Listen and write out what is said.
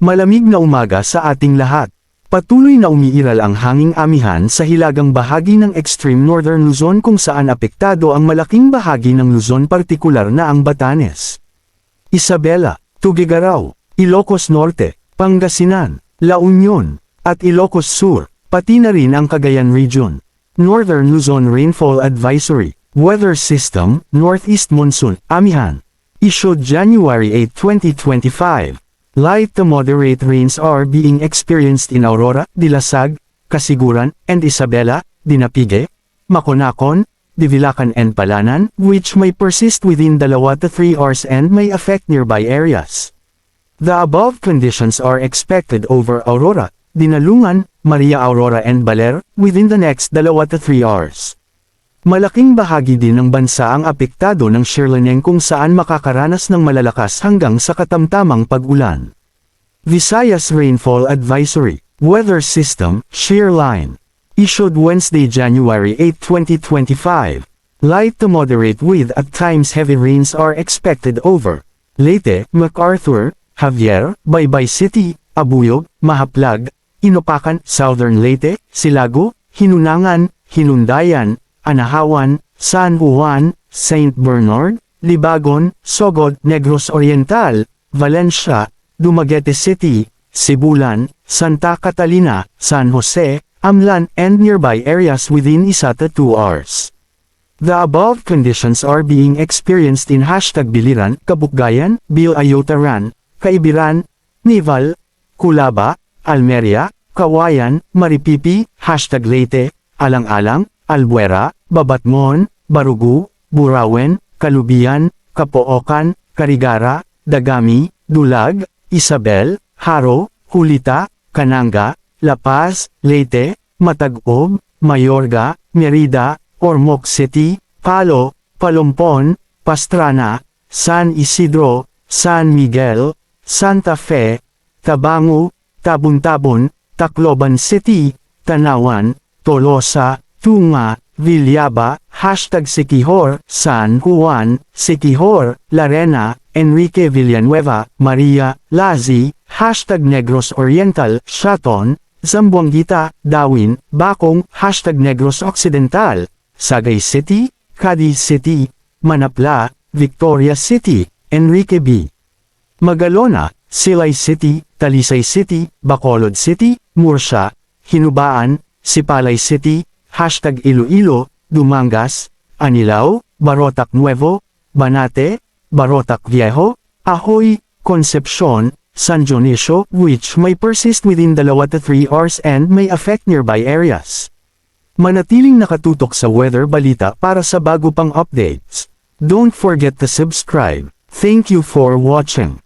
Malamig na umaga sa ating lahat. Patuloy na umiiral ang hanging amihan sa hilagang bahagi ng extreme northern Luzon kung saan apektado ang malaking bahagi ng Luzon, partikular na ang Batanes, Isabela, Tuguegarao, Ilocos Norte, Pangasinan, La Union, at Ilocos Sur, pati na rin ang Cagayan Region. Northern Luzon Rainfall Advisory, Weather System, Northeast Monsoon, Amihan. Issued January 8, 2025. Light to moderate rains are being experienced in Aurora, Dilasag, Casiguran, and Isabela, Dinapigue, Maconacon, Divilacan and Palanan, which may persist within 2 to 3 hours and may affect nearby areas. The above conditions are expected over Aurora, Dinalungan, Maria Aurora and Baler, within the next 2 to 3 hours. Malaking bahagi din ng bansa ang apektado ng Shirlene kung saan makakaranas ng malalakas hanggang sa katamtamang pag-ulan. Visayas Rainfall Advisory, Weather System, Shearline. Issued Wednesday, January 8, 2025. Light to moderate with at times heavy rains are expected over Leyte, MacArthur, Javier, Baybay City, Abuyog, Mahaplag, Inopacan, Southern Leyte, Silago, Hinunangan, Hinundayan, Anahawan, San Juan, St. Bernard, Libagon, Sogod, Negros Oriental, Valencia, Dumaguete City, Sibulan, Santa Catalina, San Jose, Amlan, and nearby areas within 1 to 2 hours. The above conditions are being experienced in #Biliran, Kabukgayan, Bilayotaran, Kaibiran, Nival, Culaba, Almeria, Kawayan, Maripipi, #Leyte, Alang-alang, Albuera, Babatmon, Barugu, Burawen, Kalubian, Capoocan, Carigara, Dagami, Dulag, Isabel, Haro, Hulita, Cananga, La Paz, Leyte, Matagob, Mayorga, Merida, Ormoc City, Palo, Palompon, Pastrana, San Isidro, San Miguel, Santa Fe, Tabango, Tabon-Tabon, Tacloban City, Tanawan, Tolosa, Tunga, Villaba, #Siquijor, San Juan, Siquijor, Larena, Enrique Villanueva, Maria, Lazi, #Negros Oriental, Shaton, Zamboanguita, Dawin, Bacong, #Negros Occidental, Sagay City, Cadiz City, Manapla, Victoria City, Enrique B. Magalona, Silay City, Talisay City, Bacolod City, Murcia, Hinubaan, Sipalay City, #Iloilo, Dumangas, Anilao, Barotac Nuevo, Banate, Barotac Viejo, Ahoy, Concepcion, San Dionisio, which may persist within 2 to 3 hours and may affect nearby areas. Manatiling nakatutok sa weather balita para sa bago pang updates. Don't forget to subscribe. Thank you for watching.